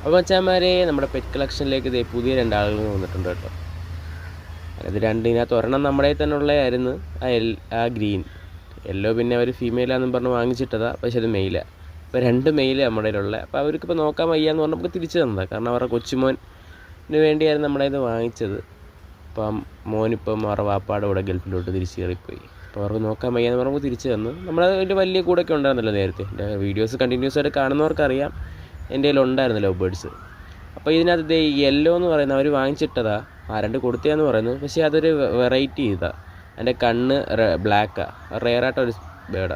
അപ്പോൾ മച്ചാന്മാരെ നമ്മുടെ പെറ്റ് കളക്ഷനിലേക്ക് ഇതേ പുതിയ 2 ആളുകൾ വന്നിട്ടുണ്ട് കേട്ടോ. അത് രണ്ടിനകത്ത് ഒരെണ്ണം നമ്മുടെ തന്നെ ഉള്ളതായിരുന്നു, ആ ഗ്രീൻ. യെല്ലോ പിന്നെ അവർ ഫീമെയിലാണെന്നും പറഞ്ഞ് വാങ്ങിച്ചിട്ടതാണ്, പക്ഷേ അത് മെയിലാണ്. അപ്പോൾ 2 മെയിൽ നമ്മുടെ കയ്യിലുള്ള. അപ്പോൾ അവർക്കിപ്പോൾ നോക്കാൻ വയ്യാന്ന് പറഞ്ഞാൽ നമുക്ക് തിരിച്ചു തന്നതാണ്. കാരണം അവരുടെ കൊച്ചുമോന് വേണ്ടിയായിരുന്നു നമ്മുടെ ഇത് വാങ്ങിച്ചത്. അപ്പം മോനിപ്പം അവരുടെ വാപ്പാടെ കൂടെ ഗൾഫിലോട്ട് തിരിച്ച് കയറിപ്പോയി. അപ്പോൾ അവർക്ക് നോക്കാൻ വയ്യാന്ന് പറഞ്ഞപ്പോൾ തിരിച്ചു തന്നു. നമ്മളതിൻ്റെ വലിയ കൂടൊക്കെ ഉണ്ടായിരുന്നല്ലോ നേരത്തെ. എൻ്റെ വീഡിയോസ് കണ്ടിന്യൂസ് ആയിട്ട് കാണുന്നവർക്കറിയാം എൻ്റെ കയ്യിലുണ്ടായിരുന്നു ലവ് ബേർഡ്സ്. അപ്പോൾ ഇതിനകത്ത് യെല്ലോ എന്ന് പറയുന്നത് അവർ വാങ്ങിച്ചിട്ടതാണ്, ആരണ്ട് കൊടുത്തതാന്ന് പറയുന്നത്. പക്ഷേ അതൊരു വെറൈറ്റി ഇതാണ്. അതിൻ്റെ കണ്ണ് ബ്ലാക്കാണ്, റെയറായിട്ടൊരു ബേർഡാണ്.